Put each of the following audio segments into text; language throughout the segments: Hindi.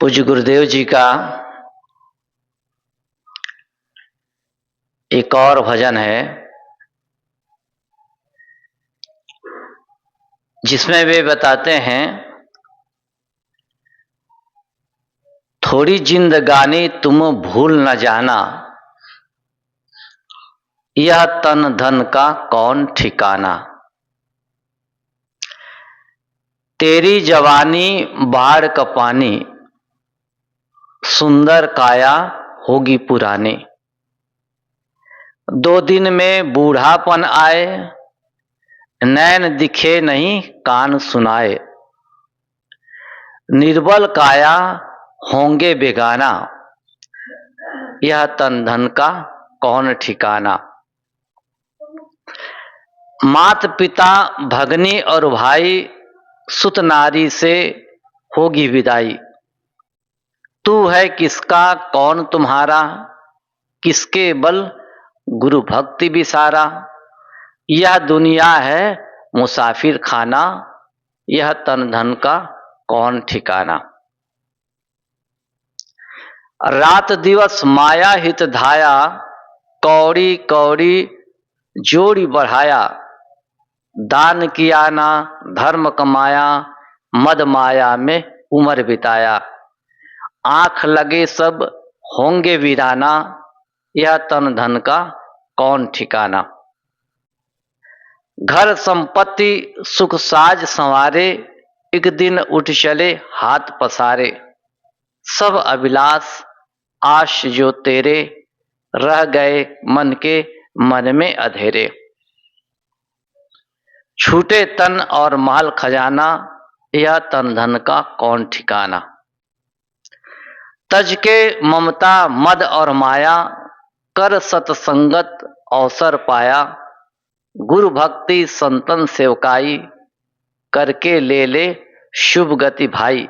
पूज्य गुरुदेव जी का एक और भजन है जिसमें वे बताते हैं, थोड़ी जिंदगानी तुम भूल न जाना, यह तन धन का कौन ठिकाना। तेरी जवानी बाढ़ का पानी, सुंदर काया होगी पुरानी। 2 दिन में बूढ़ापन आए, नैन दिखे नहीं कान सुनाए। निर्बल काया होंगे बेगाना, यह तन धन का कौन ठिकाना। मात पिता भगनी और भाई, सुत नारी से होगी विदाई। तू है किसका कौन तुम्हारा, किसके बल गुरु भक्ति बिसारा। यह दुनिया है मुसाफिर खाना, यह तन धन का कौन ठिकाना। रात दिवस माया हित धाया, कौड़ी कौड़ी जोड़ी बढ़ाया। दान किया ना धर्म कमाया, मद माया में उम्र बिताया। आंख लगे सब होंगे वीराना, यह तन धन का कौन ठिकाना। घर संपत्ति सुख साज संवारे, एक दिन उठ चले हाथ पसारे। सब अभिलाष आश जो तेरे, रह गए मन के मन में अधेरे। छूटे तन और माल खजाना, यह तन धन का कौन ठिकाना। तज के ममता मद और माया, कर सतसंगत अवसर पाया। गुरु भक्ति संतन सेवकाई, करके ले ले शुभ गति भाई।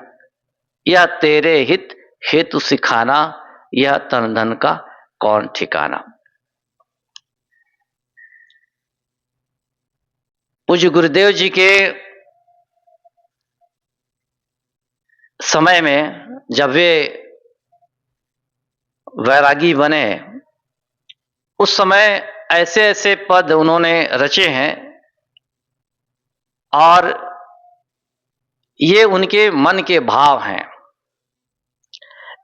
यह तेरे हित हेतु सिखाना, यह तन धन का कौन ठिकाना। पूज्य गुरुदेव जी के समय में जब वे वैरागी बने, उस समय ऐसे ऐसे पद उन्होंने रचे हैं और ये उनके मन के भाव हैं।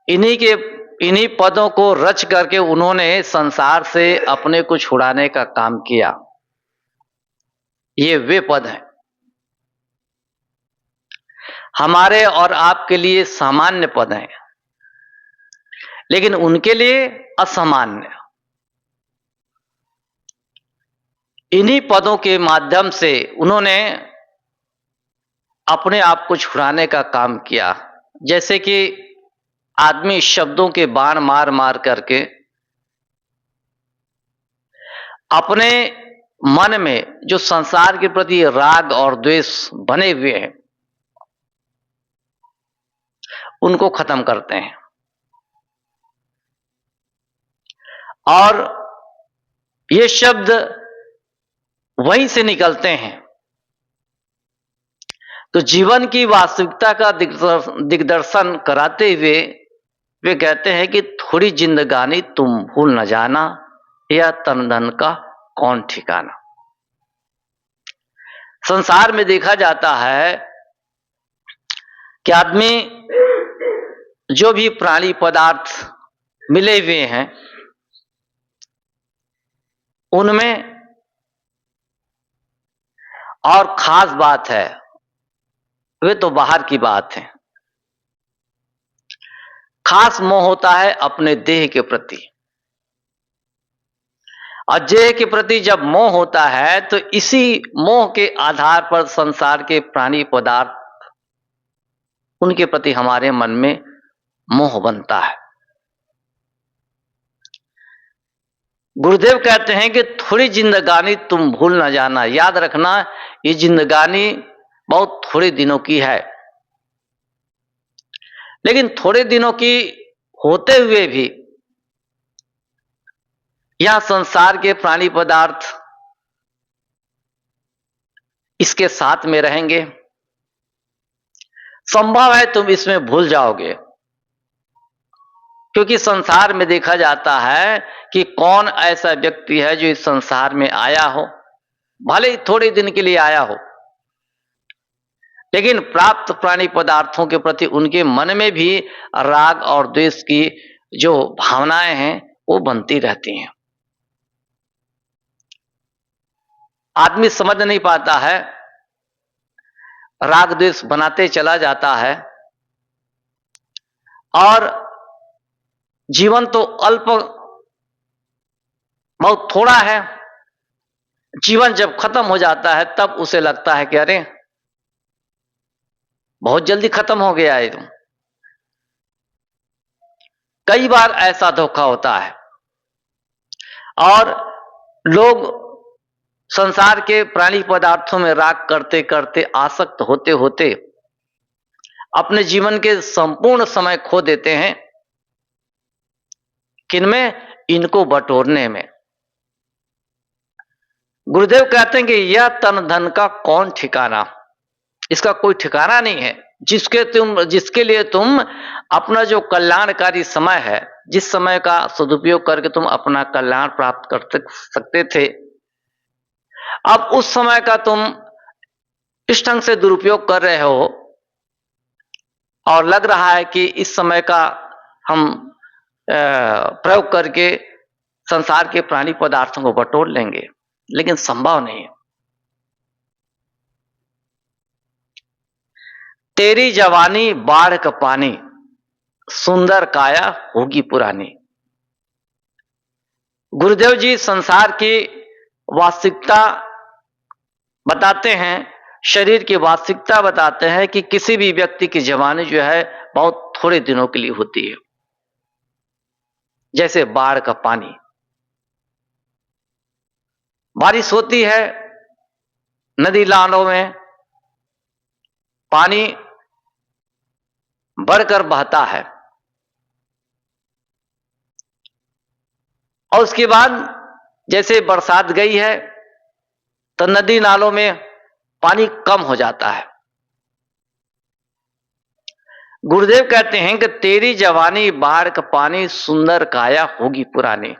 इन्हीं पदों को रच करके उन्होंने संसार से अपने को छुड़ाने का काम किया। ये वे पद हैं, हमारे और आपके लिए सामान्य पद हैं, लेकिन उनके लिए असामान्य। इन्हीं पदों के माध्यम से उन्होंने अपने आप को छुड़ाने का काम किया। जैसे कि आदमी शब्दों के बाण मार मार करके अपने मन में जो संसार के प्रति राग और द्वेष बने हुए हैं उनको खत्म करते हैं। और ये शब्द वहीं से निकलते हैं। तो जीवन की वास्तविकता का दिग्दर्शन कराते हुए वे कहते हैं कि थोड़ी जिंदगानी तुम भूल न जाना, यह तन धन का कौन ठिकाना। संसार में देखा जाता है कि आदमी जो भी प्राणी पदार्थ मिले हुए हैं उनमें, और खास बात है वे तो बाहर की बात है, खास मोह होता है अपने देह के प्रति। और देह के प्रति जब मोह होता है तो इसी मोह के आधार पर संसार के प्राणी पदार्थ, उनके प्रति हमारे मन में मोह बनता है। गुरुदेव कहते हैं कि थोड़ी जिंदगानी तुम भूल न जाना। याद रखना, ये जिंदगानी बहुत थोड़े दिनों की है, लेकिन थोड़े दिनों की होते हुए भी यह संसार के प्राणी पदार्थ इसके साथ में रहेंगे। संभव है तुम इसमें भूल जाओगे, क्योंकि संसार में देखा जाता है कि कौन ऐसा व्यक्ति है जो इस संसार में आया हो, भले ही थोड़े दिन के लिए आया हो, लेकिन प्राप्त प्राणी पदार्थों के प्रति उनके मन में भी राग और द्वेष की जो भावनाएं हैं वो बनती रहती हैं। आदमी समझ नहीं पाता है, राग द्वेष बनाते चला जाता है और जीवन तो अल्प बहुत थोड़ा है। जीवन जब खत्म हो जाता है तब उसे लगता है कि अरे बहुत जल्दी खत्म हो गया है। कई बार ऐसा धोखा होता है और लोग संसार के प्राणी पदार्थों में राग करते करते आसक्त होते होते अपने जीवन के संपूर्ण समय खो देते हैं। किनमें? इनको बटोरने में। गुरुदेव कहते हैं कि यह तन धन का कौन ठिकाना, इसका कोई ठिकाना नहीं है। जिसके लिए तुम अपना जो कल्याणकारी समय है, जिस समय का सदुपयोग करके तुम अपना कल्याण प्राप्त कर सकते थे, अब उस समय का तुम इस ढंग से दुरुपयोग कर रहे हो और लग रहा है कि इस समय का हम प्रयोग करके संसार के प्राणी पदार्थों को बटोर लेंगे, लेकिन संभव नहीं है। तेरी जवानी बाढ़ का पानी, सुंदर काया होगी पुरानी। गुरुदेव जी संसार की वास्तविकता बताते हैं, शरीर की वास्तविकता बताते हैं कि किसी भी व्यक्ति की जवानी जो है बहुत थोड़े दिनों के लिए होती है, जैसे बाढ़ का पानी। बारिश होती है, नदी नालों में पानी बढ़कर बहता है और उसके बाद जैसे बरसात गई है तो नदी नालों में पानी कम हो जाता है। गुरुदेव कहते हैं कि तेरी जवानी बाढ़ का पानी, सुंदर काया होगी पुरानी।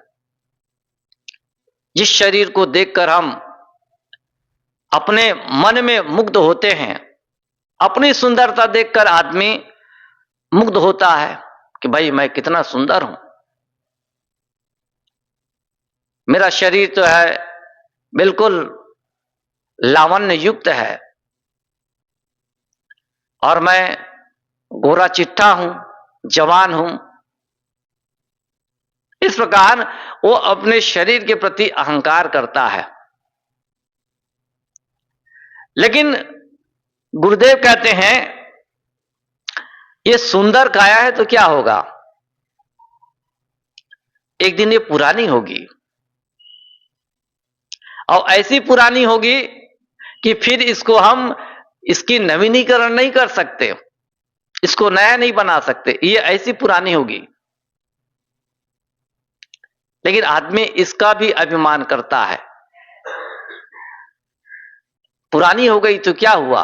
जिस शरीर को देखकर हम अपने मन में मुग्ध होते हैं, अपनी सुंदरता देखकर आदमी मुग्ध होता है कि भाई मैं कितना सुंदर हूं, मेरा शरीर तो है बिल्कुल लावण्य युक्त है और मैं गोरा चिट्टा हूं, जवान हूं। इस प्रकार वो अपने शरीर के प्रति अहंकार करता है। लेकिन गुरुदेव कहते हैं ये सुंदर काया है तो क्या होगा, एक दिन ये पुरानी होगी और ऐसी पुरानी होगी कि फिर इसकी नवीनीकरण नहीं कर सकते, इसको नया नहीं बना सकते, ये ऐसी पुरानी होगी। लेकिन आदमी इसका भी अभिमान करता है, पुरानी हो गई तो क्या हुआ।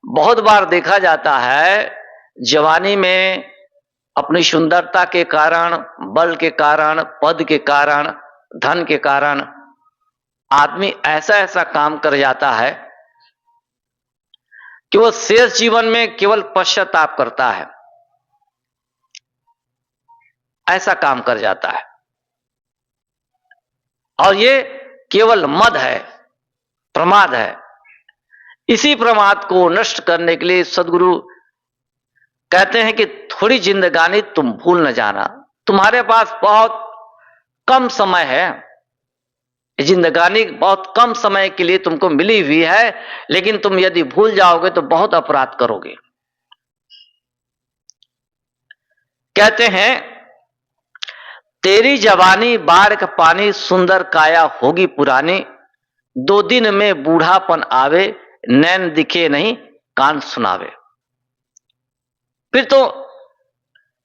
बहुत बार देखा जाता है जवानी में अपनी सुंदरता के कारण, बल के कारण, पद के कारण, धन के कारण आदमी ऐसा ऐसा काम कर जाता है कि वो शेष जीवन में केवल पश्चाताप करता है, ऐसा काम कर जाता है। और ये केवल मद है, प्रमाद है। इसी प्रमाद को नष्ट करने के लिए सदगुरु कहते हैं कि थोड़ी जिंदगानी तुम भूल न जाना। तुम्हारे पास बहुत कम समय है, जिंदगानी बहुत कम समय के लिए तुमको मिली हुई है, लेकिन तुम यदि भूल जाओगे तो बहुत अपराध करोगे। कहते हैं तेरी जवानी बाढ़ का पानी, सुंदर काया होगी पुरानी। 2 दिन में बूढ़ापन आवे, नैन दिखे नहीं कान सुनावे। फिर तो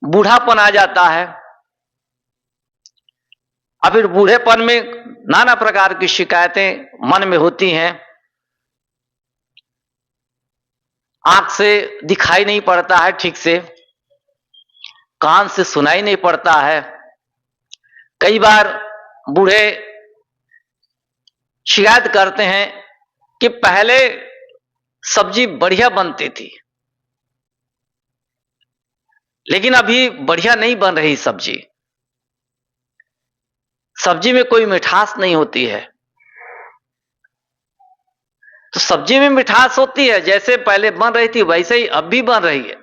बूढ़ापन आ जाता है। अब फिर बूढ़ेपन में नाना प्रकार की शिकायतें मन में होती हैं, आंख से दिखाई नहीं पड़ता है ठीक से, कान से सुनाई नहीं पड़ता है। कई बार बूढ़े शिकायत करते हैं कि पहले सब्जी बढ़िया बनती थी, लेकिन अभी बढ़िया नहीं बन रही सब्जी। सब्जी में कोई मिठास नहीं होती है। तो सब्जी में मिठास होती है, जैसे पहले बन रही थी वैसे ही अब भी बन रही है,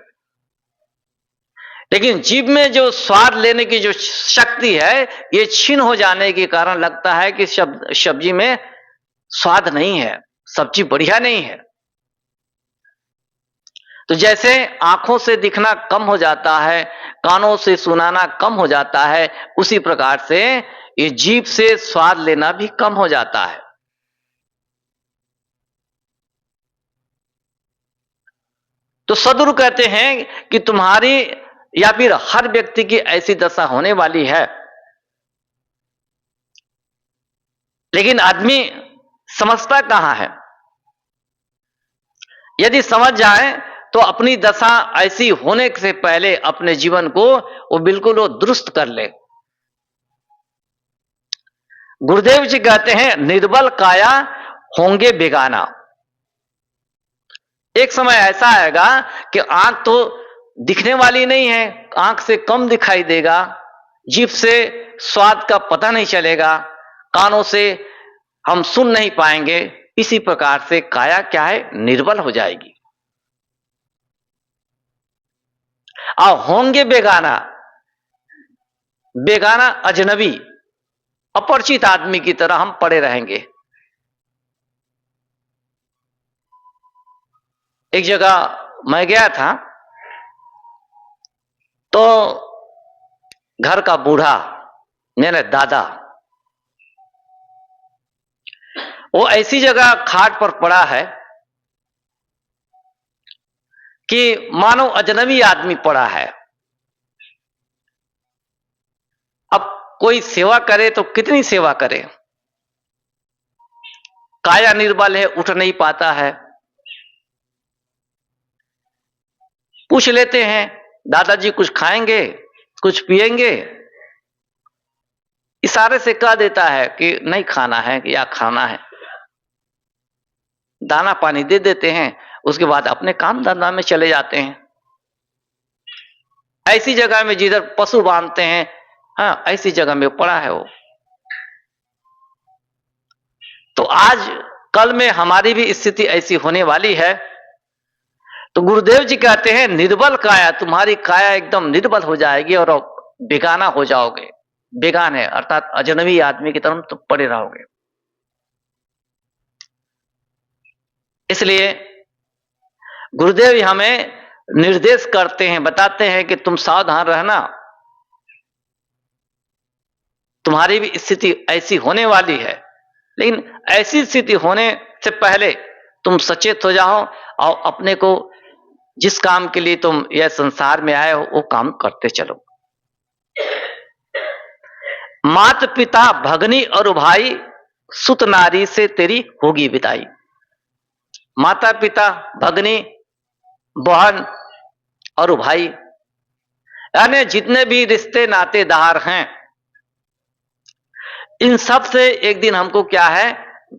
लेकिन जीभ में जो स्वाद लेने की जो शक्ति है ये छीन हो जाने के कारण लगता है कि सब्जी में स्वाद नहीं है, सब्जी बढ़िया नहीं है। तो जैसे आंखों से दिखना कम हो जाता है, कानों से सुनाना कम हो जाता है, उसी प्रकार से ये जीभ से स्वाद लेना भी कम हो जाता है। तो सद्गुरु कहते हैं कि तुम्हारी या फिर हर व्यक्ति की ऐसी दशा होने वाली है, लेकिन आदमी समझता कहां है। यदि समझ जाए तो अपनी दशा ऐसी होने से पहले अपने जीवन को वो बिल्कुल वो दुरुस्त कर ले। गुरुदेव जी कहते हैं निर्बल काया होंगे बेगाना। एक समय ऐसा आएगा कि आंख तो दिखने वाली नहीं है, आंख से कम दिखाई देगा, जीभ से स्वाद का पता नहीं चलेगा, कानों से हम सुन नहीं पाएंगे। इसी प्रकार से काया क्या है, निर्बल हो जाएगी। और होंगे बेगाना, बेगाना अजनबी अपरिचित आदमी की तरह हम पड़े रहेंगे। एक जगह मैं गया था तो घर का बूढ़ा, मेरे दादा, वो ऐसी जगह खाट पर पड़ा है कि मानो अजनबी आदमी पड़ा है। अब कोई सेवा करे तो कितनी सेवा करे, काया निर्बल है, उठ नहीं पाता है। पूछ लेते हैं दादाजी कुछ खाएंगे, कुछ पिएंगे, इशारे से कह देता है कि नहीं खाना है या खाना है। दाना पानी दे देते हैं, उसके बाद अपने काम धंधा में चले जाते हैं। ऐसी जगह में जिधर पशु बांधते हैं, हाँ, ऐसी जगह में पड़ा है वो। तो आज कल में हमारी भी स्थिति ऐसी होने वाली है। तो गुरुदेव जी कहते हैं निर्बल काया, तुम्हारी काया एकदम निर्बल हो जाएगी और बेगाना हो जाओगे। बेगान है अर्थात अजनबी आदमी की तरह तुम पड़े रहोगे। इसलिए गुरुदेव हमें निर्देश करते हैं, बताते हैं कि तुम सावधान रहना, तुम्हारी भी स्थिति ऐसी होने वाली है। लेकिन ऐसी स्थिति होने से पहले तुम सचेत हो जाओ और अपने को जिस काम के लिए तुम यह संसार में आए हो वो काम करते चलो। मात पिता भगनी और भाई सुत नारी से तेरी होगी विदाई। माता पिता, भगनी, बहन और भाई, यानी जितने भी रिश्ते नातेदार हैं, इन सब से एक दिन हमको क्या है,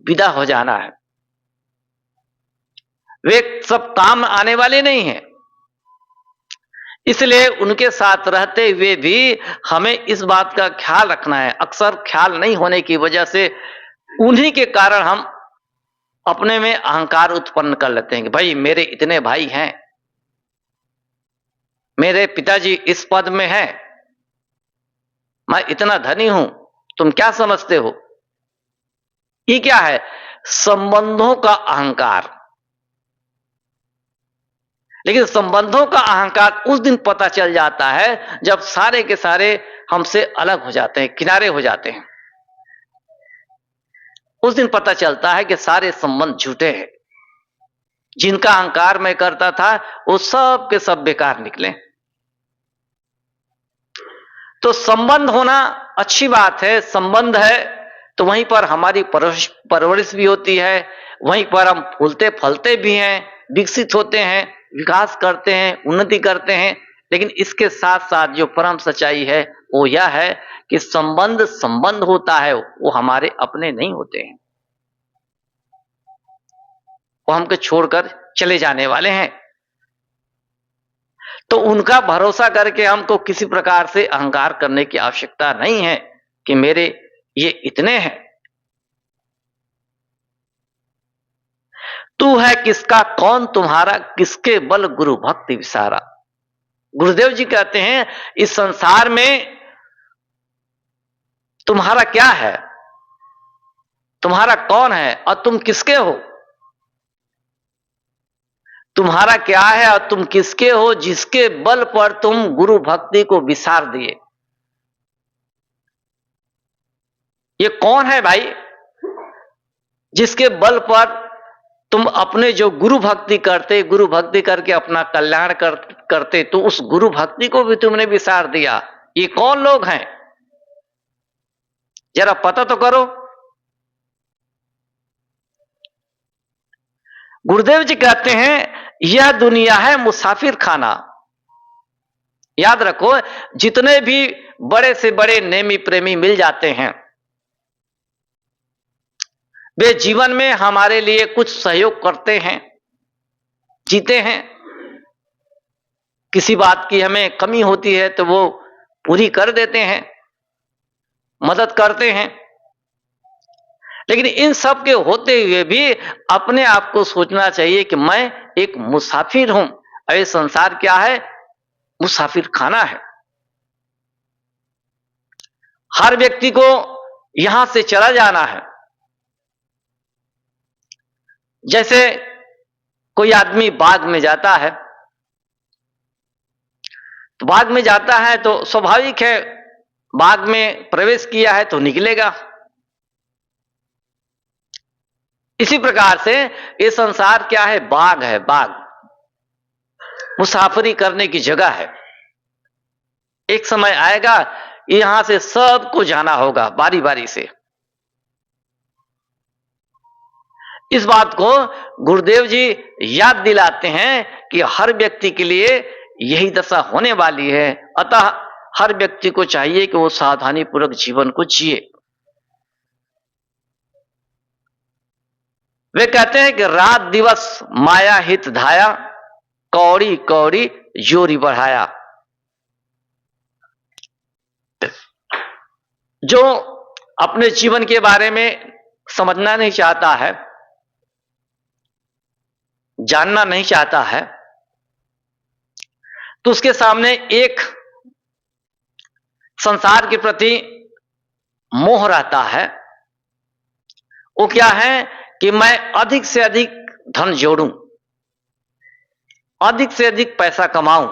विदा हो जाना है। वे सब काम आने वाले नहीं हैं, इसलिए उनके साथ रहते हुए भी हमें इस बात का ख्याल रखना है। अक्सर ख्याल नहीं होने की वजह से उन्हीं के कारण हम अपने में अहंकार उत्पन्न कर लेते हैं कि भाई मेरे इतने भाई हैं, मेरे पिताजी इस पद में हैं, मैं इतना धनी हूं, तुम क्या समझते हो। ये क्या है, संबंधों का अहंकार। लेकिन संबंधों का अहंकार उस दिन पता चल जाता है जब सारे के सारे हमसे अलग हो जाते हैं, किनारे हो जाते हैं। उस दिन पता चलता है कि सारे संबंध झूठे हैं। जिनका अहंकार मैं करता था वो सब के सब बेकार निकले। तो संबंध होना अच्छी बात है, संबंध है तो वहीं पर हमारी परवरिश भी होती है, वहीं पर हम फूलते फलते भी हैं, विकसित होते हैं, विकास करते हैं, उन्नति करते हैं। लेकिन इसके साथ साथ जो परम सच्चाई है वो यह है कि संबंध संबंध होता है, वो हमारे अपने नहीं होते हैं, वो हमको छोड़कर चले जाने वाले हैं। तो उनका भरोसा करके हमको किसी प्रकार से अहंकार करने की आवश्यकता नहीं है कि मेरे ये इतने हैं। तू है किसका कौन तुम्हारा, किसके बल गुरु भक्ति विसारा। गुरुदेव जी कहते हैं इस संसार में तुम्हारा क्या है, तुम्हारा कौन है और तुम किसके हो। तुम्हारा क्या है और तुम किसके हो, जिसके बल पर तुम गुरु भक्ति को विसार दिए। ये कौन है भाई, जिसके बल पर तुम अपने जो गुरु भक्ति करते, गुरु भक्ति करके अपना कल्याण करते, तो उस गुरु भक्ति को भी तुमने विसार दिया। ये कौन लोग हैं, जरा पता तो करो। गुरुदेव जी कहते हैं यह दुनिया है मुसाफिर खाना। याद रखो, जितने भी बड़े से बड़े नेमी प्रेमी मिल जाते हैं, वे जीवन में हमारे लिए कुछ सहयोग करते हैं, जीते हैं। किसी बात की हमें कमी होती है तो वो पूरी कर देते हैं, मदद करते हैं। लेकिन इन सब के होते हुए भी अपने आप को सोचना चाहिए कि मैं एक मुसाफिर हूं। ये संसार क्या है, मुसाफिर खाना है। हर व्यक्ति को यहां से चला जाना है। जैसे कोई आदमी बाग में जाता है, तो बाग में जाता है तो स्वाभाविक है, बाग में प्रवेश किया है तो निकलेगा। इसी प्रकार से ये संसार क्या है, बाग है, बाग मुसाफरी करने की जगह है। एक समय आएगा यहां से सबको जाना होगा बारी बारी से। इस बात को गुरुदेव जी याद दिलाते हैं कि हर व्यक्ति के लिए यही दशा होने वाली है। अतः हर व्यक्ति को चाहिए कि वो सावधानी पूर्वक जीवन को जिए। वे कहते हैं कि रात दिवस माया हित धाया, कौड़ी कौड़ी जोरी बढ़ाया। जो अपने जीवन के बारे में समझना नहीं चाहता है, जानना नहीं चाहता है, तो उसके सामने एक संसार के प्रति मोह रहता है। वो क्या है कि मैं अधिक से अधिक धन जोड़ूं, अधिक से अधिक पैसा कमाऊं,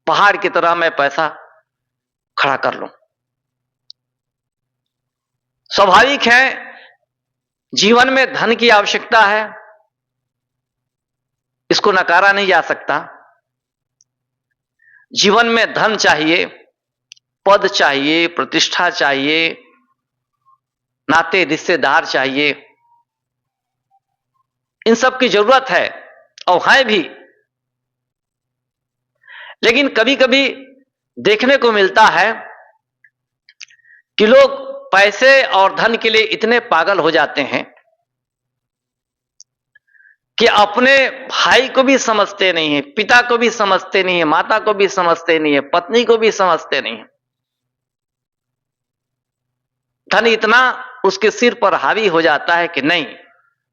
पहाड़ की तरह मैं पैसा खड़ा कर लूं। स्वाभाविक है, जीवन में धन की आवश्यकता है, इसको नकारा नहीं जा सकता। जीवन में धन चाहिए, पद चाहिए, प्रतिष्ठा चाहिए, नाते रिश्तेदार चाहिए, इन सब की जरूरत है और है भी। लेकिन कभी कभी देखने को मिलता है कि लोग पैसे और धन के लिए इतने पागल हो जाते हैं कि अपने भाई को भी समझते नहीं है, पिता को भी समझते नहीं है, माता को भी समझते नहीं है, पत्नी को भी समझते नहीं है। धन इतना उसके सिर पर हावी हो जाता है कि नहीं,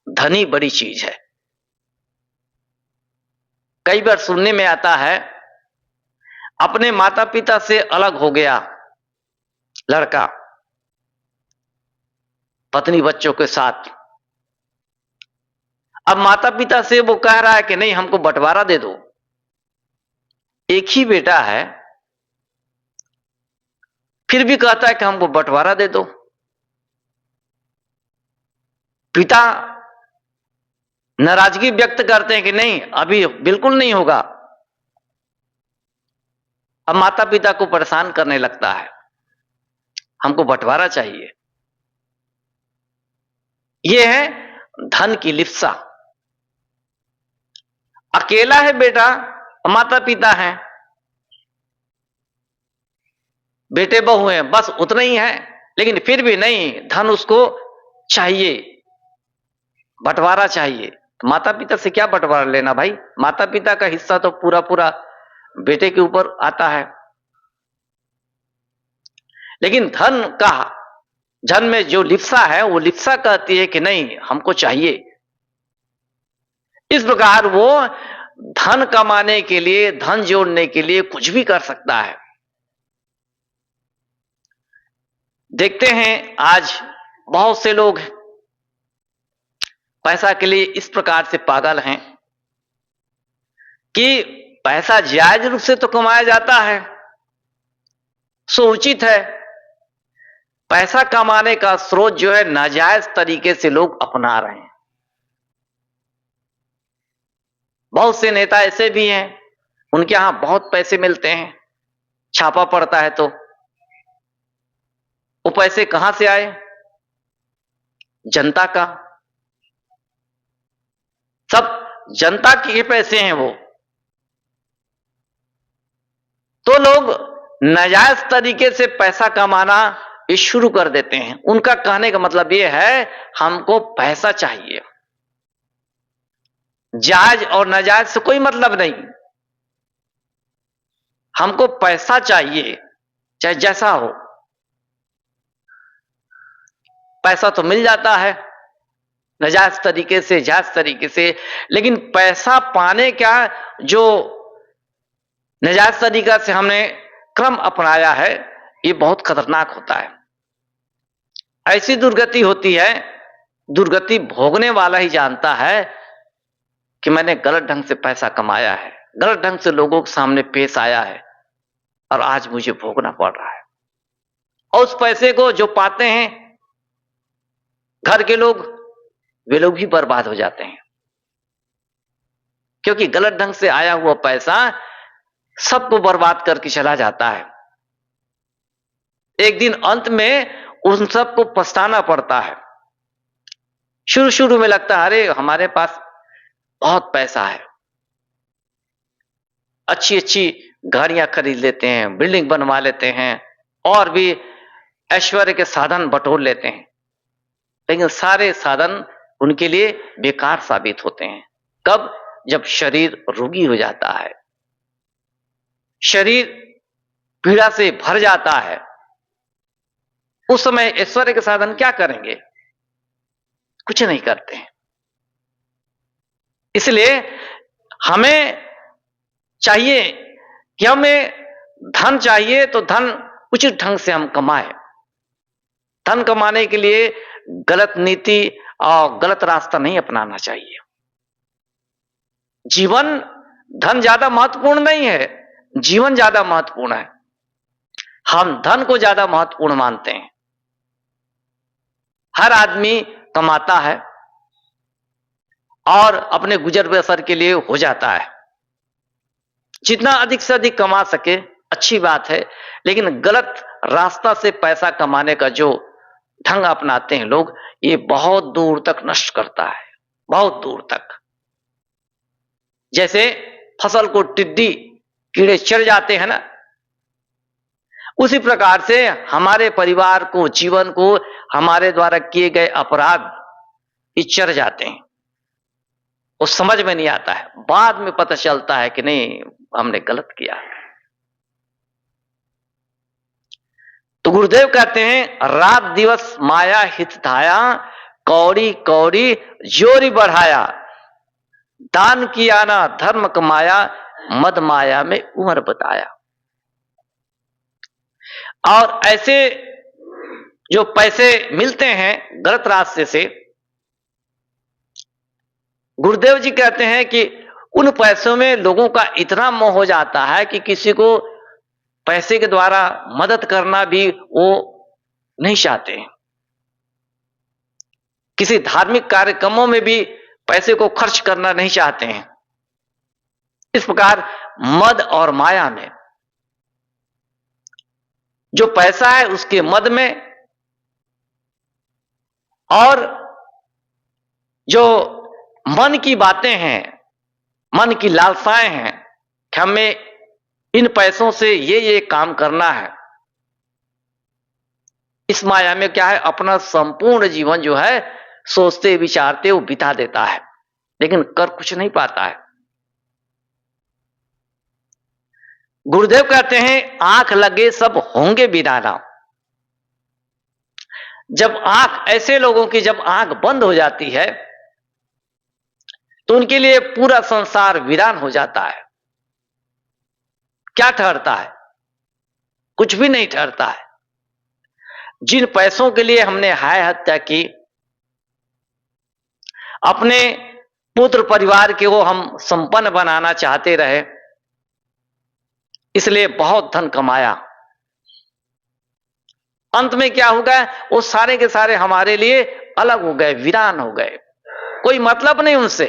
धन ही बड़ी चीज है। कई बार सुनने में आता है अपने माता पिता से अलग हो गया लड़का, पत्नी बच्चों के साथ। अब माता पिता से वो कह रहा है कि नहीं, हमको बंटवारा दे दो। एक ही बेटा है, फिर भी कहता है कि हमको बंटवारा दे दो। पिता नाराजगी व्यक्त करते हैं कि नहीं, अभी बिल्कुल नहीं होगा। अब माता पिता को परेशान करने लगता है, हमको बंटवारा चाहिए। यह है धन की लिप्सा। अकेला है बेटा, माता पिता हैं, बेटे बहू हैं, बस उतना ही है। लेकिन फिर भी नहीं, धन उसको चाहिए, बंटवारा चाहिए। तो माता पिता से क्या बंटवारा लेना भाई? माता पिता का हिस्सा तो पूरा पूरा बेटे के ऊपर आता है। लेकिन धन में जो लिप्सा है, वो लिप्सा कहती है कि नहीं, हमको चाहिए। इस प्रकार वो धन कमाने के लिए, धन जोड़ने के लिए कुछ भी कर सकता है। देखते हैं आज बहुत से लोग पैसा के लिए इस प्रकार से पागल हैं कि पैसा जायज रूप से तो कमाया जाता है, सो उचित है। पैसा कमाने का स्रोत जो है नाजायज तरीके से लोग अपना रहे हैं। बहुत से नेता ऐसे भी हैं, उनके यहां बहुत पैसे मिलते हैं, छापा पड़ता है तो वो पैसे कहां से आए? जनता का, सब जनता के पैसे हैं वो। तो लोग नाजायज तरीके से पैसा कमाना ये शुरू कर देते हैं। उनका कहने का मतलब ये है, हमको पैसा चाहिए, जायज और नाजायज से कोई मतलब नहीं, हमको पैसा चाहिए, चाहे जैसा हो। पैसा तो मिल जाता है नाजायज तरीके से, जायज तरीके से, लेकिन पैसा पाने का जो नाजायज तरीका से हमने क्रम अपनाया है, ये बहुत खतरनाक होता है। ऐसी दुर्गति होती है, दुर्गति भोगने वाला ही जानता है कि मैंने गलत ढंग से पैसा कमाया है, गलत ढंग से लोगों के सामने पेश आया है और आज मुझे भोगना पड़ रहा है। और उस पैसे को जो पाते हैं घर के लोग, वे लोग भी बर्बाद हो जाते हैं, क्योंकि गलत ढंग से आया हुआ पैसा सबको बर्बाद करके चला जाता है। एक दिन अंत में उन सबको पछताना पड़ता है। शुरू शुरू में लगता है अरे हमारे पास बहुत पैसा है, अच्छी अच्छी गाड़ियां खरीद लेते हैं, बिल्डिंग बनवा लेते हैं और भी ऐश्वर्य के साधन बटोर लेते हैं, लेकिन सारे साधन उनके लिए बेकार साबित होते हैं। कब? जब शरीर रोगी हो जाता है, शरीर पीड़ा से भर जाता है, उस समय ऐश्वर्य के साधन क्या करेंगे? कुछ नहीं करते हैं। इसलिए हमें चाहिए कि हमें धन चाहिए तो धन उचित ढंग से हम कमाएं। धन कमाने के लिए गलत नीति और गलत रास्ता नहीं अपनाना चाहिए। जीवन, धन ज्यादा महत्वपूर्ण नहीं है, जीवन ज्यादा महत्वपूर्ण है। हम धन को ज्यादा महत्वपूर्ण मानते हैं। हर आदमी कमाता है और अपने गुजर बसर के लिए हो जाता है। जितना अधिक से अधिक कमा सके अच्छी बात है, लेकिन गलत रास्ता से पैसा कमाने का जो ढंग अपनाते हैं लोग, ये बहुत दूर तक नष्ट करता है, बहुत दूर तक। जैसे फसल को टिड्डी कीड़े चढ़ जाते हैं ना, उसी प्रकार से हमारे परिवार को, जीवन को हमारे द्वारा किए गए अपराध ये चढ़ जाते हैं। वो समझ में नहीं आता है, बाद में पता चलता है कि नहीं, हमने गलत किया। तो गुरुदेव कहते हैं, रात दिवस माया हित धाया, कौड़ी कौड़ी जोरी बढ़ाया, दान किया ना धर्म कमाया, मद माया में उम्र बताया। और ऐसे जो पैसे मिलते हैं गलत रास्ते से, गुरुदेव जी कहते हैं कि उन पैसों में लोगों का इतना मोह हो जाता है कि किसी को पैसे के द्वारा मदद करना भी वो नहीं चाहते। किसी धार्मिक कार्यक्रमों में भी पैसे को खर्च करना नहीं चाहते हैं। इस प्रकार मद और माया में, जो पैसा है उसके मद में, और जो मन की बातें हैं, मन की लालसाएं हैं, कि हमें इन पैसों से ये काम करना है। इस माया में क्या है, अपना संपूर्ण जीवन जो है सोचते विचारते वो बिता देता है, लेकिन कर कुछ नहीं पाता है। गुरुदेव कहते हैं आंख लगे सब होंगे बिराना। जब आंख, ऐसे लोगों की जब आंख बंद हो जाती है तो उनके लिए पूरा संसार वीरान हो जाता है। क्या ठहरता है? कुछ भी नहीं ठहरता है। जिन पैसों के लिए हमने हाय हत्या की, अपने पुत्र परिवार के वो हम संपन्न बनाना चाहते रहे, इसलिए बहुत धन कमाया, अंत में क्या हो गया, वो सारे के सारे हमारे लिए अलग हो गए, वीरान हो गए, कोई मतलब नहीं उनसे।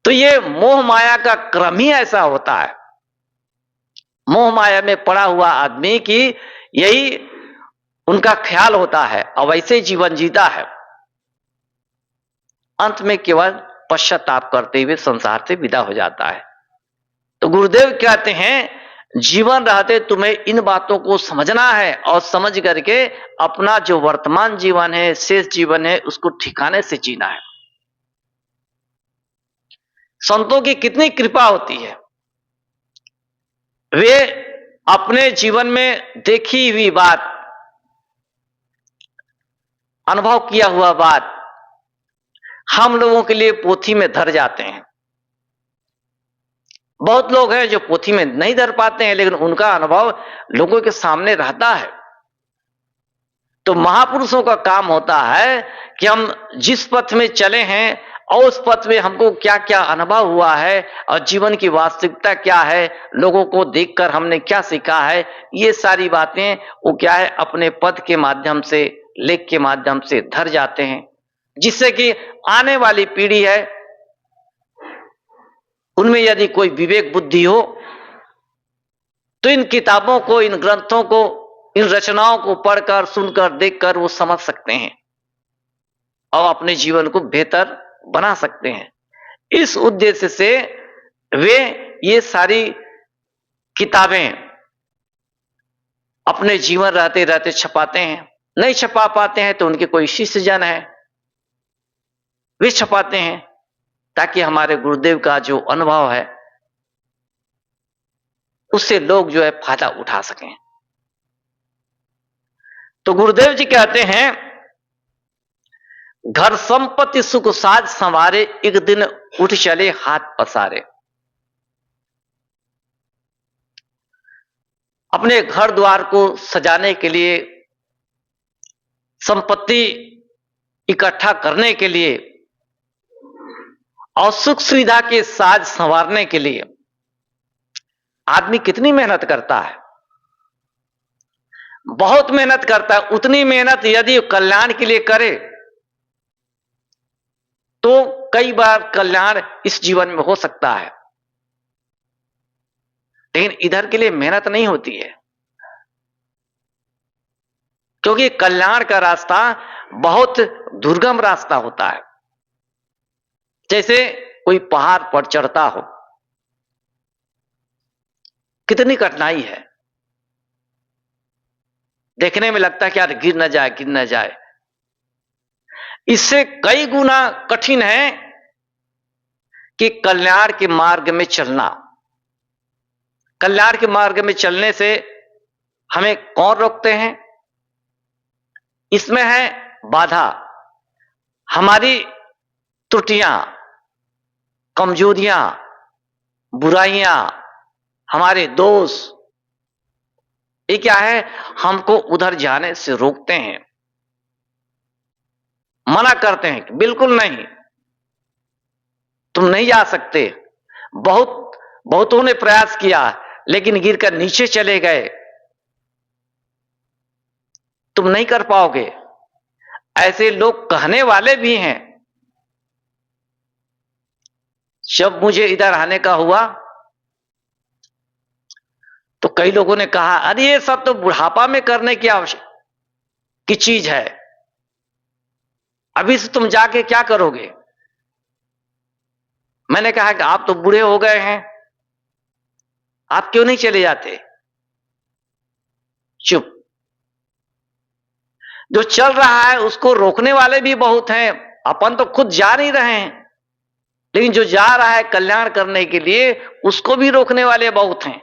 तो ये मोह माया का क्रम ही ऐसा होता है। मोह माया में पड़ा हुआ आदमी की यही उनका ख्याल होता है और वैसे जीवन जीता है, अंत में केवल पश्चाताप करते हुए संसार से विदा हो जाता है। तो गुरुदेव कहते हैं जीवन रहते तुम्हें इन बातों को समझना है और समझ करके अपना जो वर्तमान जीवन है, शेष जीवन है, उसको ठिकाने से जीना है। संतों की कितनी कृपा होती है, वे अपने जीवन में देखी हुई बात, अनुभव किया हुआ बात हम लोगों के लिए पोथी में धर जाते हैं। बहुत लोग हैं जो पोथी में नहीं धर पाते हैं, लेकिन उनका अनुभव लोगों के सामने रहता है। तो महापुरुषों का काम होता है कि हम जिस पथ में चले हैं और उस पथ में हमको क्या क्या अनुभव हुआ है और जीवन की वास्तविकता क्या है, लोगों को देखकर हमने क्या सीखा है, ये सारी बातें वो क्या है अपने पद के माध्यम से, लेख के माध्यम से धर जाते हैं, जिससे कि आने वाली पीढ़ी है उनमें यदि कोई विवेक बुद्धि हो तो इन किताबों को, इन ग्रंथों को, इन रचनाओं को पढ़कर, सुनकर, देखकर वो समझ सकते हैं और अपने जीवन को बेहतर बना सकते हैं। इस उद्देश्य से वे ये सारी किताबें अपने जीवन रहते रहते छपाते हैं। नहीं छपा पाते हैं तो उनके कोई शिष्य जन है, वे छपाते हैं ताकि हमारे गुरुदेव का जो अनुभव है उससे लोग जो है फायदा उठा सकें। तो गुरुदेव जी कहते हैं घर संपत्ति सुख साज संवारे, एक दिन उठ चले हाथ पसारे। अपने घर द्वार को सजाने के लिए, संपत्ति इकट्ठा करने के लिए और सुख सुविधा के साज संवारने के लिए आदमी कितनी मेहनत करता है, बहुत मेहनत करता है। उतनी मेहनत यदि कल्याण के लिए करे तो कई बार कल्याण इस जीवन में हो सकता है, लेकिन इधर के लिए मेहनत नहीं होती है, क्योंकि कल्याण का रास्ता बहुत दुर्गम रास्ता होता है। जैसे कोई पहाड़ पर चढ़ता हो, कितनी कठिनाई है, देखने में लगता है कि यार गिर न जाए, गिर न जाए। इससे कई गुना कठिन है कि कल्याण के मार्ग में चलना। कल्याण के मार्ग में चलने से हमें कौन रोकते हैं? इसमें है बाधा, हमारी त्रुटियां, कमजोरियां, बुराइयां, हमारे दोष, ये क्या है, हमको उधर जाने से रोकते हैं, मना करते हैं कि बिल्कुल नहीं, तुम नहीं जा सकते। बहुतों ने प्रयास किया लेकिन गिरकर नीचे चले गए, तुम नहीं कर पाओगे। ऐसे लोग कहने वाले भी हैं। जब मुझे इधर आने का हुआ तो कई लोगों ने कहा अरे ये सब तो बुढ़ापा में करने की चीज है, अभी से तुम जाके क्या करोगे। मैंने कहा कि आप तो बूढ़े हो गए हैं, आप क्यों नहीं चले जाते? चुप। जो चल रहा है उसको रोकने वाले भी बहुत हैं। अपन तो खुद जा नहीं रहे हैं, लेकिन जो जा रहा है कल्याण करने के लिए उसको भी रोकने वाले बहुत हैं।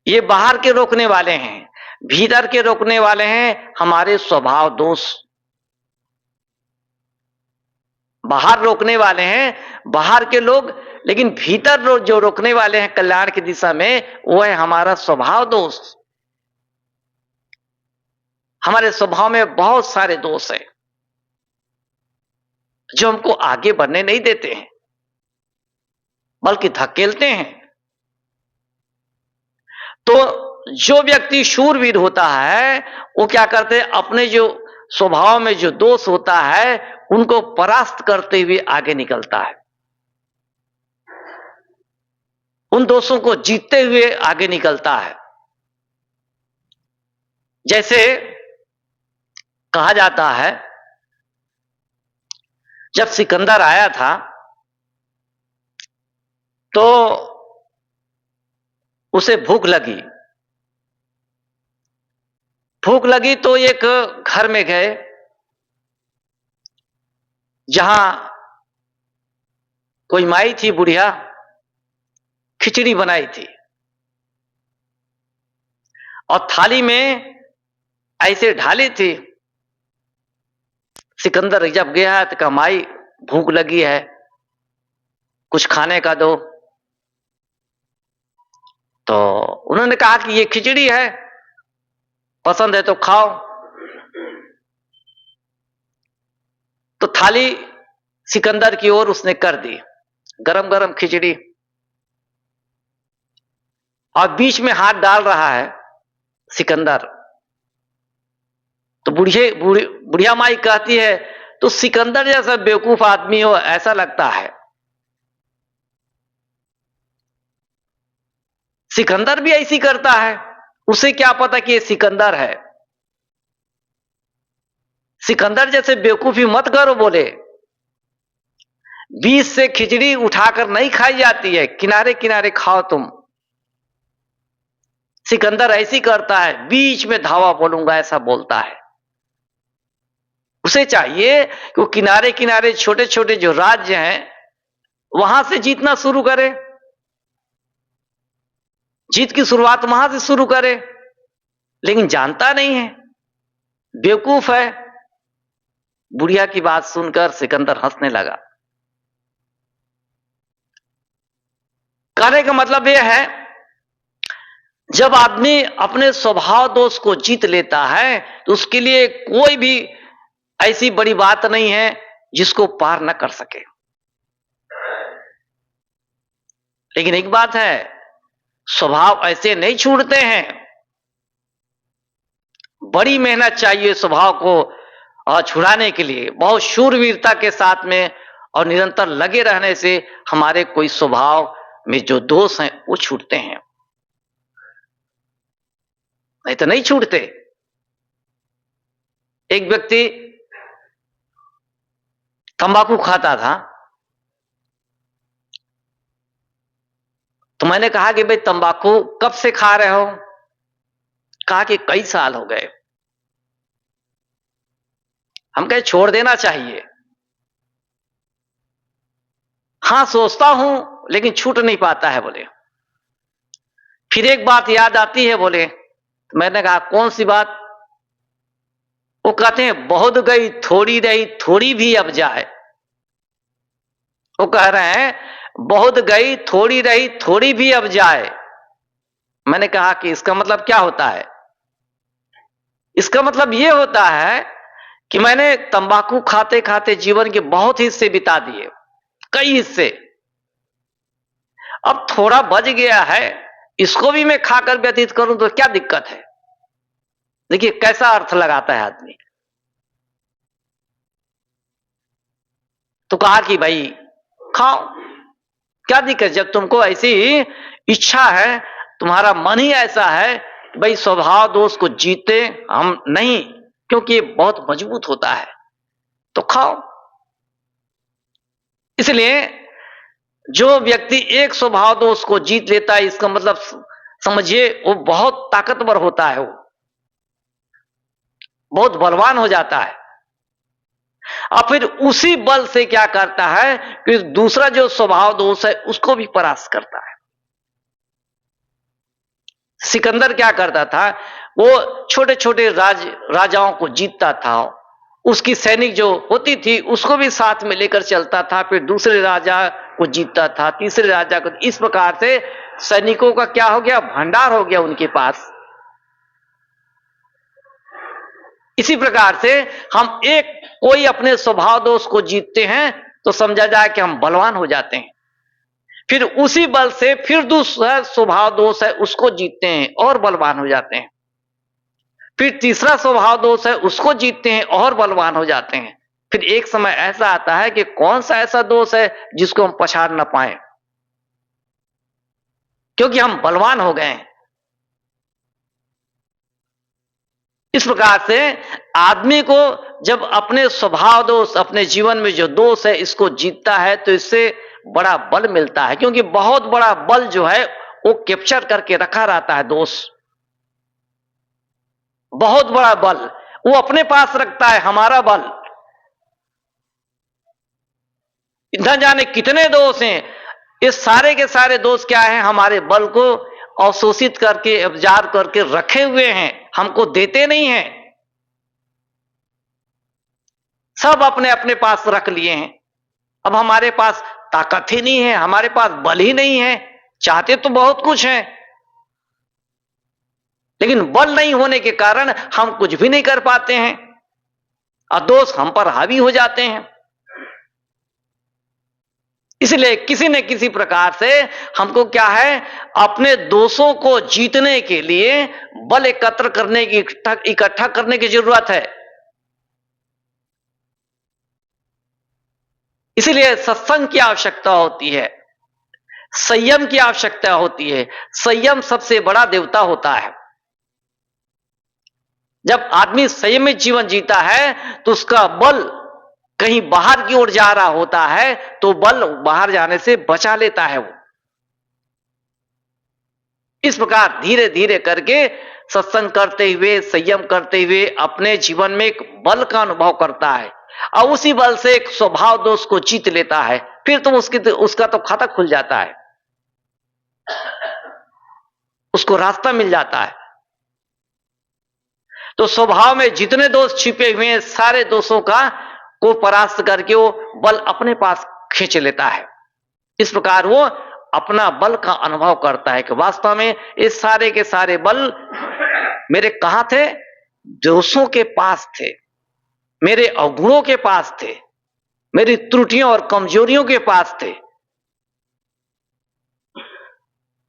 ये बाहर के रोकने वाले हैं, भीतर के रोकने वाले हैं हमारे स्वभाव दोष। बाहर रोकने वाले हैं बाहर के लोग, लेकिन भीतर जो रोकने वाले हैं कल्याण की दिशा में, वो है हमारा स्वभाव दोष। हमारे स्वभाव में बहुत सारे दोष हैं जो हमको आगे बढ़ने नहीं देते हैं, बल्कि धकेलते हैं। तो जो व्यक्ति शूरवीर होता है वो क्या करते हैं, अपने जो स्वभाव में जो दोष होता है उनको परास्त करते हुए आगे निकलता है, उन दोषों को जीतते हुए आगे निकलता है। जैसे कहा जाता है, जब सिकंदर आया था तो उसे भूख लगी। भूख लगी तो एक घर में गए जहां कोई माई थी, बुढ़िया, खिचड़ी बनाई थी और थाली में ऐसे ढाली थी। सिकंदर जब गया तो कहा, माई भूख लगी है, कुछ खाने का दो। तो उन्होंने कहा कि ये खिचड़ी है, पसंद है तो खाओ। तो थाली सिकंदर की ओर उसने कर दी, गरम गरम खिचड़ी, और बीच में हाथ डाल रहा है सिकंदर। तो बुढ़िया माई कहती है, तो सिकंदर जैसा बेवकूफ आदमी हो ऐसा लगता है। सिकंदर भी ऐसी करता है, उसे क्या पता कि ये सिकंदर है। सिकंदर जैसे बेवकूफी मत करो। बोले बीच से खिचड़ी उठाकर नहीं खाई जाती है, किनारे किनारे खाओ तुम। सिकंदर ऐसी करता है, बीच में धावा बोलूंगा ऐसा बोलता है। उसे चाहिए कि वो किनारे किनारे छोटे छोटे जो राज्य हैं वहां से जीतना शुरू करे, जीत की शुरुआत वहां से शुरू करे, लेकिन जानता नहीं है, बेवकूफ है। बुढ़िया की बात सुनकर सिकंदर हंसने लगा। कहने का मतलब यह है, जब आदमी अपने स्वभाव दोष को जीत लेता है तो उसके लिए कोई भी ऐसी बड़ी बात नहीं है जिसको पार न कर सके। लेकिन एक बात है, स्वभाव ऐसे नहीं छूटते हैं, बड़ी मेहनत चाहिए स्वभाव को छुड़ाने के लिए। बहुत शूरवीरता के साथ में और निरंतर लगे रहने से हमारे कोई स्वभाव में जो दोष हैं वो छूटते हैं, नहीं तो नहीं छूटते। एक व्यक्ति तंबाकू खाता था, तो मैंने कहा कि भाई तंबाकू कब से खा रहे हो? कहा कि कई साल हो गए। हम कहे छोड़ देना चाहिए। हां सोचता हूं लेकिन छूट नहीं पाता है। बोले फिर एक बात याद आती है। बोले तो मैंने कहा कौन सी बात? वो कहते हैं बहुत गई थोड़ी रही थोड़ी भी अब जाए। वो कह रहे हैं बहुत गई थोड़ी रही थोड़ी भी अब जाए। मैंने कहा कि इसका मतलब क्या होता है? इसका मतलब यह होता है कि मैंने तंबाकू खाते खाते जीवन के बहुत हिस्से बिता दिए, कई हिस्से। अब थोड़ा बच गया है, इसको भी मैं खाकर व्यतीत करूं तो क्या दिक्कत है? देखिए कैसा अर्थ लगाता है आदमी। तो कहा कि भाई खाओ, क्या दिक्कत? जब तुमको ऐसी इच्छा है, तुम्हारा मन ही ऐसा है भाई स्वभाव दोष को जीते हम नहीं, क्योंकि ये बहुत मजबूत होता है, तो खाओ। इसलिए जो व्यक्ति एक स्वभाव दोष को जीत लेता है, इसका मतलब समझिए वो बहुत ताकतवर होता है, वो बहुत बलवान हो जाता है। और फिर उसी बल से क्या करता है कि दूसरा जो स्वभाव दोष है उसको भी परास्त करता है। सिकंदर क्या करता था, वो छोटे छोटे राजाओं को जीतता था, उसकी सैनिक जो होती थी उसको भी साथ में लेकर चलता था, फिर दूसरे राजा को जीतता था, तीसरे राजा को। इस प्रकार से सैनिकों का क्या हो गया, भंडार हो गया उनके पास। इसी प्रकार से हम एक कोई अपने स्वभाव दोष को जीतते हैं तो समझा जाए कि हम बलवान हो जाते हैं। फिर उसी बल से फिर दूसरा स्वभाव दोष है उसको जीतते हैं और बलवान हो जाते हैं। फिर तीसरा स्वभाव दोष है उसको जीतते हैं और बलवान हो जाते हैं। फिर एक समय ऐसा आता है कि कौन सा ऐसा दोष है जिसको हम पछाड़ ना पाए, क्योंकि हम बलवान हो गए हैं। इस प्रकार से आदमी को जब अपने स्वभाव दोष, अपने जीवन में जो दोष है इसको जीतता है तो इससे बड़ा बल मिलता है, क्योंकि बहुत बड़ा बल जो है वो कैप्चर करके रखा रहता है दोष। बहुत बड़ा बल वो अपने पास रखता है, हमारा बल। न जाने कितने दोष हैं, ये सारे के सारे दोष क्या है, हमारे बल को अवशोषित करके, एब्जॉर्ब करके रखे हुए हैं, हमको देते नहीं हैं। सब अपने अपने पास रख लिए हैं। अब हमारे पास ताकत ही नहीं है, हमारे पास बल ही नहीं है। चाहते तो बहुत कुछ है, लेकिन बल नहीं होने के कारण हम कुछ भी नहीं कर पाते हैं और दोष हम पर हावी हो जाते हैं। इसलिए किसी न किसी प्रकार से हमको क्या है, अपने दोषों को जीतने के लिए बल एकत्र करने की, इकट्ठा करने की जरूरत है। इसलिए सत्संग की आवश्यकता होती है, संयम की आवश्यकता होती है। संयम सबसे बड़ा देवता होता है। जब आदमी संयमित जीवन जीता है तो उसका बल कहीं बाहर की ओर जा रहा होता है तो बल बाहर जाने से बचा लेता है वो। इस प्रकार धीरे धीरे करके सत्संग करते हुए, संयम करते हुए अपने जीवन में एक बल का अनुभव करता है और उसी बल से एक स्वभाव दोष को जीत लेता है। फिर तो उसका तो खाता खुल जाता है, उसको रास्ता मिल जाता है। तो स्वभाव में जितने दोष छिपे हुए हैं सारे दोषों को परास्त करके वो बल अपने पास खींच लेता है। इस प्रकार वो अपना बल का अनुभव करता है कि वास्तव में ये सारे के सारे बल मेरे कहां थे, दोषों के पास थे, मेरे अवगुणों के पास थे, मेरी त्रुटियों और कमजोरियों के पास थे।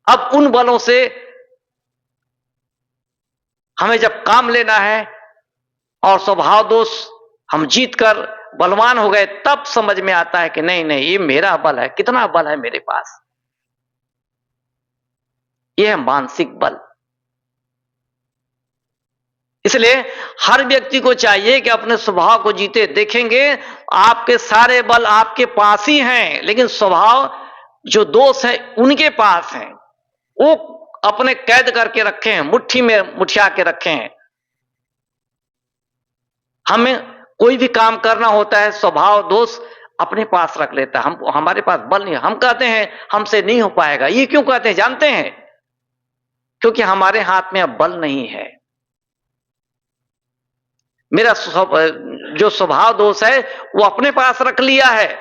अब उन बलों से हमें जब काम लेना है और स्वभाव दोष हम जीतकर बलवान हो गए, तब समझ में आता है कि नहीं नहीं, ये मेरा बल है। कितना बल है मेरे पास, यह है मानसिक बल। इसलिए हर व्यक्ति को चाहिए कि अपने स्वभाव को जीते। देखेंगे आपके सारे बल आपके पास ही हैं, लेकिन स्वभाव जो दोष है उनके पास हैं, वो अपने कैद करके रखे हैं, मुट्ठी में मुठिया के रखे हैं। हमें कोई भी काम करना होता है, स्वभाव दोष अपने पास रख लेता है। हम, हमारे पास बल नहीं, हम कहते हैं हमसे नहीं हो पाएगा। ये क्यों कहते हैं जानते हैं? क्योंकि हमारे हाथ में अब बल नहीं है। मेरा जो स्वभाव दोष है वो अपने पास रख लिया है,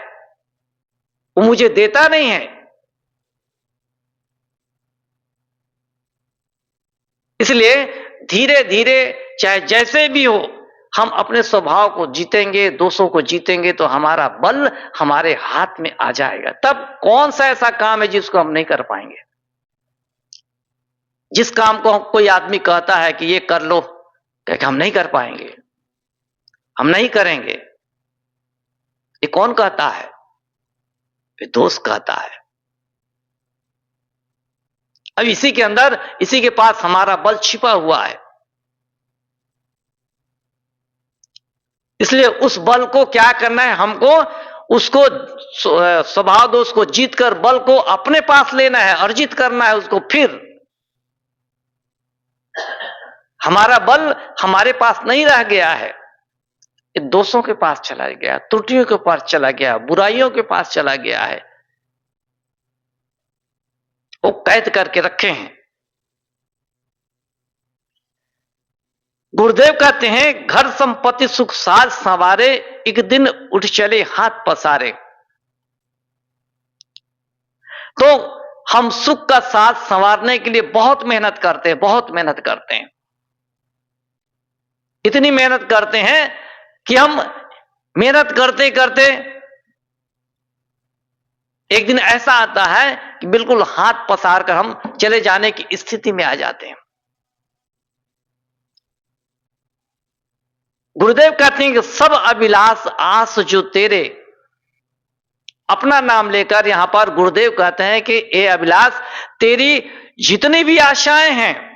वो मुझे देता नहीं है। इसलिए धीरे धीरे चाहे जैसे भी हो, हम अपने स्वभाव को जीतेंगे, दोषों को जीतेंगे तो हमारा बल हमारे हाथ में आ जाएगा। तब कौन सा ऐसा काम है जिसको हम नहीं कर पाएंगे? जिस काम को कोई आदमी कहता है कि ये कर लो, कहकर हम नहीं कर पाएंगे, हम नहीं करेंगे, ये कौन कहता है? ये दोष कहता है। अब इसी के अंदर, इसी के पास हमारा बल छिपा हुआ है। इसलिए उस बल को क्या करना है, हमको उसको स्वभाव दोष को जीतकर बल को अपने पास लेना है, अर्जित करना है उसको। फिर हमारा बल हमारे पास नहीं रह गया है, ये दोषों के पास चला गया, त्रुटियों के पास चला गया, बुराइयों के पास चला गया है, वो कैद करके रखे हैं। गुरुदेव कहते हैं घर संपत्ति सुख साज संवारे, एक दिन उठ चले हाथ पसारे। तो हम सुख का साज संवारने के लिए बहुत मेहनत करते हैं, बहुत मेहनत करते हैं। इतनी मेहनत करते हैं कि हम मेहनत करते करते एक दिन ऐसा आता है कि बिल्कुल हाथ पसार कर हम चले जाने की स्थिति में आ जाते हैं। गुरुदेव कहते हैं कि सब अभिलाष आस जो तेरे, अपना नाम लेकर यहां पर गुरुदेव कहते हैं कि ए अभिलाष, तेरी जितनी भी आशाएं हैं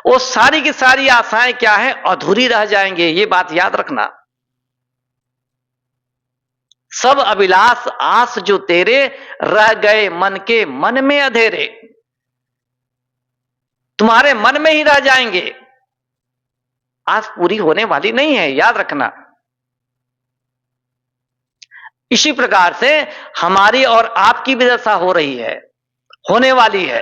वो सारी की सारी आशाएं क्या है, अधूरी रह जाएंगे। ये बात याद रखना। सब अभिलाष आस जो तेरे, रह गए मन के मन में अधेरे। तुम्हारे मन में ही रह जाएंगे, आस पूरी होने वाली नहीं है, याद रखना। इसी प्रकार से हमारी और आपकी भी दशा हो रही है, होने वाली है।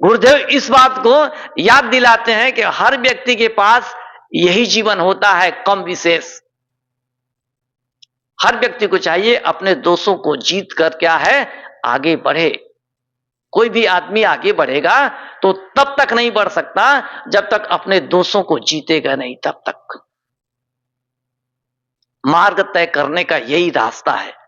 गुरुदेव इस बात को याद दिलाते हैं कि हर व्यक्ति के पास यही जीवन होता है, कम विशेष। हर व्यक्ति को चाहिए अपने दोषों को जीत कर क्या है, आगे बढ़े। कोई भी आदमी आगे बढ़ेगा तो तब तक नहीं बढ़ सकता जब तक अपने दोषों को जीतेगा नहीं, तब तक। मार्ग तय करने का यही रास्ता है।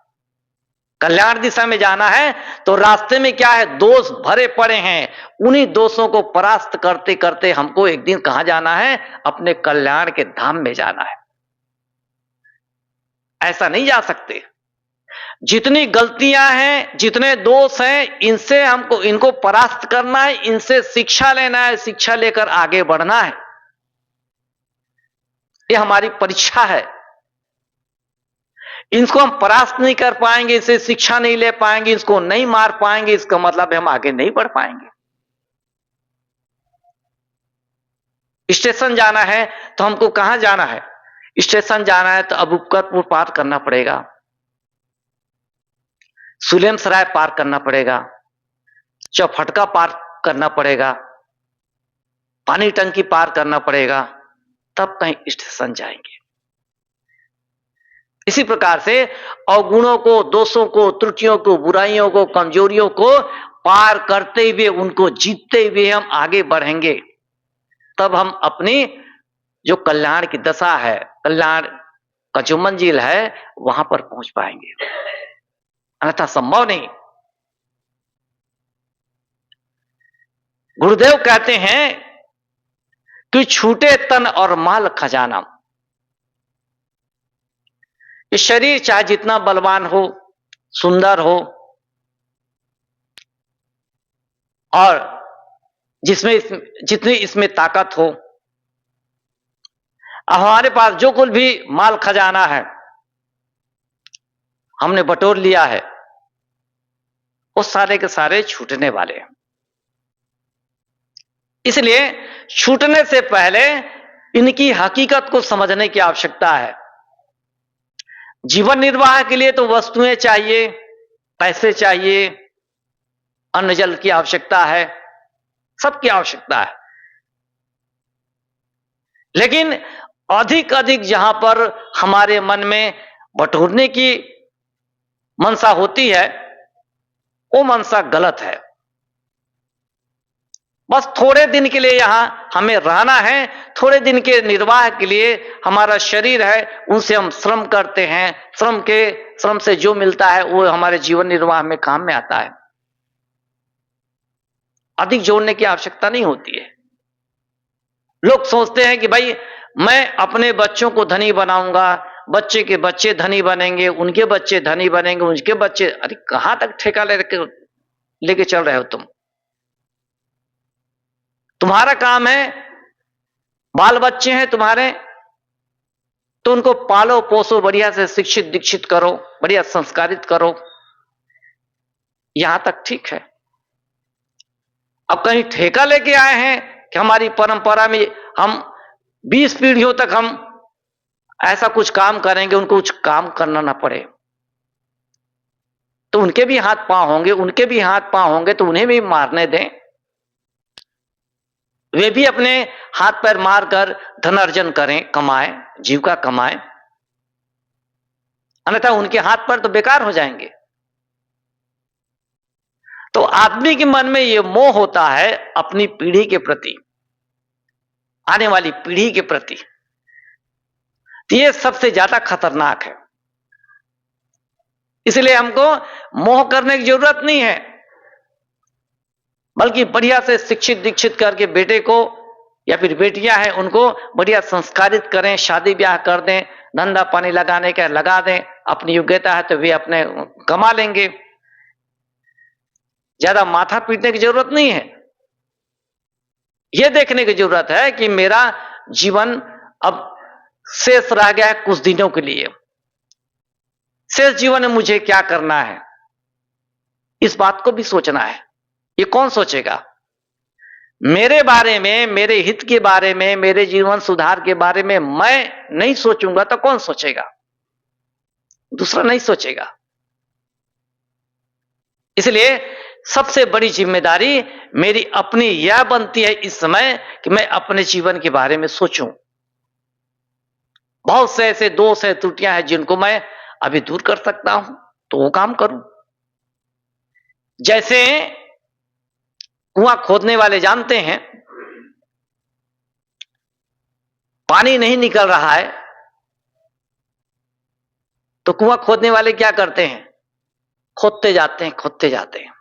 कल्याण दिशा में जाना है तो रास्ते में क्या है, दोष भरे पड़े हैं। उन्हीं दोषों को परास्त करते करते हमको एक दिन कहां जाना है, अपने कल्याण के धाम में जाना है। ऐसा नहीं जा सकते। जितनी गलतियां हैं, जितने दोष हैं, इनसे हमको इनको परास्त करना है, इनसे शिक्षा लेना है, शिक्षा लेकर आगे बढ़ना है। ये हमारी परीक्षा है। इनको हम परास्त नहीं कर पाएंगे, इसे शिक्षा नहीं ले पाएंगे, इसको नहीं मार पाएंगे, इसका मतलब है हम आगे नहीं बढ़ पाएंगे। स्टेशन जाना है तो हमको कहां जाना है, स्टेशन जाना है तो अबूबकरपुर पार करना पड़ेगा, सुलेम सराय पार करना पड़ेगा, चौफटका पार करना पड़ेगा, पानी टंकी पार करना पड़ेगा, तब कहीं स्टेशन जाएंगे। इसी प्रकार से अवगुणों को, दोषों को, त्रुटियों को, बुराइयों को, कमजोरियों को पार करते हुए, उनको जीतते हुए हम आगे बढ़ेंगे। तब हम अपनी जो कल्याण की दशा है, कल्याण का जो मंजिल है, वहां पर पहुंच पाएंगे, अन्यथा संभव नहीं। गुरुदेव कहते हैं कि छूटे तन और माल खजाना। ये शरीर चाहे जितना बलवान हो, सुंदर हो, और जिसमें जितनी इसमें ताकत हो, हमारे पास जो कुछ भी माल खजाना है हमने बटोर लिया है, वो सारे के सारे छूटने वाले हैं। इसलिए छूटने से पहले इनकी हकीकत को समझने की आवश्यकता है। जीवन निर्वाह के लिए तो वस्तुएं चाहिए, पैसे चाहिए, अन्न जल की आवश्यकता है, सबकी आवश्यकता है। लेकिन अधिक अधिक जहां पर हमारे मन में बटोरने की मनसा होती है, वो मनसा गलत है। बस थोड़े दिन के लिए यहां हमें रहना है, थोड़े दिन के निर्वाह के लिए हमारा शरीर है, उनसे हम श्रम करते हैं, श्रम से जो मिलता है वो हमारे जीवन निर्वाह में काम में आता है। अधिक जोड़ने की आवश्यकता नहीं होती है। लोग सोचते हैं कि भाई मैं अपने बच्चों को धनी बनाऊंगा, बच्चे के बच्चे धनी बनेंगे, उनके बच्चे धनी बनेंगे, उनके बच्चे। अरे कहां तक ठेका लेके चल रहे हो तुम? तुम्हारा काम है, बाल बच्चे हैं तुम्हारे, तो उनको पालो पोसो, बढ़िया से शिक्षित दीक्षित करो, बढ़िया संस्कारित करो, यहां तक ठीक है। अब कहीं ठेका लेके आए हैं कि हमारी परंपरा में हम 20 पीढ़ियों तक हम ऐसा कुछ काम करेंगे, उनको कुछ काम करना ना पड़े, तो उनके भी हाथ पांव होंगे, उनके भी हाथ पांव होंगे, तो उन्हें भी मारने दें, वे भी अपने हाथ पैर मारकर धन अर्जन करें, कमाएं, जीविका कमाएं, अन्यथा उनके हाथ पैर तो बेकार हो जाएंगे। तो आदमी के मन में यह मोह होता है अपनी पीढ़ी के प्रति, आने वाली पीढ़ी के प्रति, तो यह सबसे ज्यादा खतरनाक है। इसलिए हमको मोह करने की जरूरत नहीं है, बल्कि बढ़िया से शिक्षित दीक्षित करके बेटे को या फिर बेटियां हैं उनको बढ़िया संस्कारित करें, शादी ब्याह कर दें, धंधा पानी लगाने का लगा दें, अपनी योग्यता है तो वे अपने कमा लेंगे, ज्यादा माथा पीटने की जरूरत नहीं है। यह देखने की जरूरत है कि मेरा जीवन अब शेष रह गया है कुछ दिनों के लिए, शेष जीवन में मुझे क्या करना है, इस बात को भी सोचना है। ये कौन सोचेगा? मेरे बारे में, मेरे हित के बारे में, मेरे जीवन सुधार के बारे में मैं नहीं सोचूंगा तो कौन सोचेगा? दूसरा नहीं सोचेगा। इसलिए सबसे बड़ी जिम्मेदारी मेरी अपनी यह बनती है इस समय कि मैं अपने जीवन के बारे में सोचूं। बहुत से ऐसे दोष है, त्रुटियां हैं जिनको मैं अभी दूर कर सकता हूं तो वो काम करूं। जैसे कुआं खोदने वाले जानते हैं पानी नहीं निकल रहा है, तो कुआं खोदने वाले क्या करते हैं? खोदते जाते हैं, खोदते जाते हैं,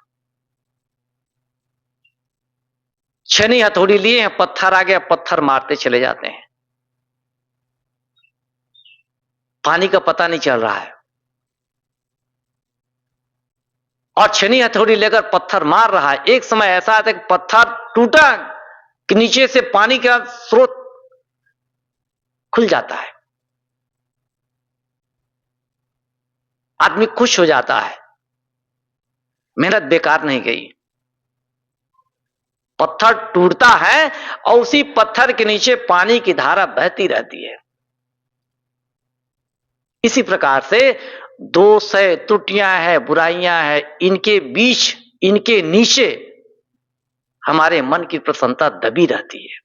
छेनी हथौड़ी लिए हैं, पत्थर आ गया, पत्थर मारते चले जाते हैं, पानी का पता नहीं चल रहा है। और छेनी हथौड़ी लेकर पत्थर मार रहा है, एक समय ऐसा आता है कि पत्थर टूटा कि नीचे से पानी का स्रोत खुल जाता है, आदमी खुश हो जाता है, मेहनत बेकार नहीं गई। पत्थर टूटता है और उसी पत्थर के नीचे पानी की धारा बहती रहती है। इसी प्रकार से दोष है, त्रुटियां है, बुराइयां है, इनके बीच, इनके नीचे हमारे मन की प्रसन्नता दबी रहती है।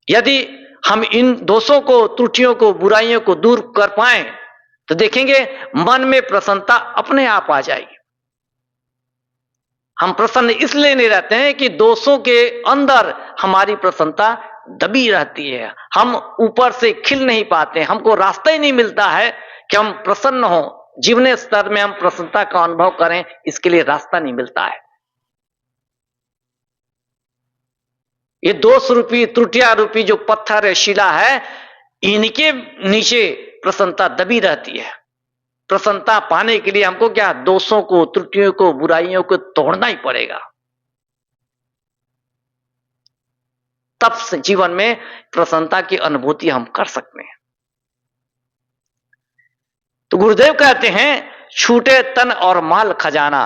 यदि हम इन दोषों को, त्रुटियों को, बुराइयों को दूर कर पाए तो देखेंगे मन में प्रसन्नता अपने आप आ जाएगी। हम प्रसन्न इसलिए नहीं रहते हैं कि दोषों के अंदर हमारी प्रसन्नता दबी रहती है, हम ऊपर से खिल नहीं पाते, हमको रास्ता ही नहीं मिलता है कि हम प्रसन्न हो, जीवने स्तर में हम प्रसन्नता का अनुभव करें, इसके लिए रास्ता नहीं मिलता है। ये दोष रूपी, त्रुटियां रूपी जो पत्थर है, शिला है, इनके नीचे प्रसन्नता दबी रहती है। प्रसन्नता पाने के लिए हमको क्या, दोषों को, त्रुटियों को, बुराइयों को तोड़ना ही पड़ेगा, तब से जीवन में प्रसन्नता की अनुभूति हम कर सकते हैं। तो गुरुदेव कहते हैं छूटे तन और माल खजाना,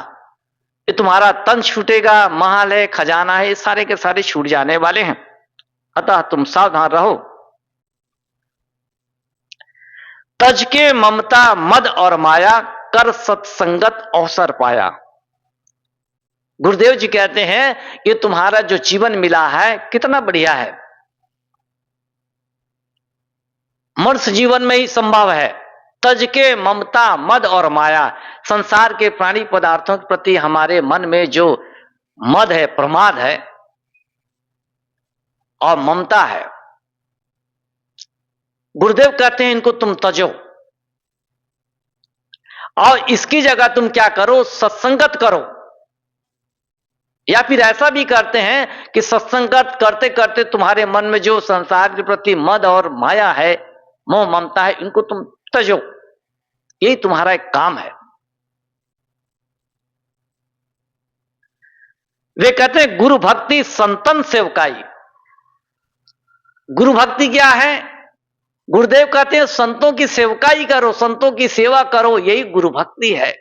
ये तुम्हारा तन छूटेगा, माल है, खजाना है, ये सारे के सारे छूट जाने वाले हैं, अतः तुम सावधान रहो। तज के ममता मद और माया, कर सत्संगत अवसर पाया। गुरुदेव जी कहते हैं ये तुम्हारा जो जीवन मिला है कितना बढ़िया है, मनुष्य जीवन में ही संभव है। तज के ममता मद और माया, संसार के प्राणी पदार्थों के प्रति हमारे मन में जो मद है, प्रमाद है और ममता है, गुरुदेव कहते हैं इनको तुम तजो और इसकी जगह तुम क्या करो, सत्संगत करो। या फिर ऐसा भी करते हैं कि सत्संगत करते करते तुम्हारे मन में जो संसार के प्रति मद और माया है, मोह ममता है, इनको तुम तजो, यही तुम्हारा एक काम है। वे कहते हैं गुरु भक्ति संतन सेवकाई, गुरु भक्ति क्या है? गुरुदेव कहते हैं संतों की सेवकाई करो, संतों की सेवा करो, यही गुरु भक्ति है।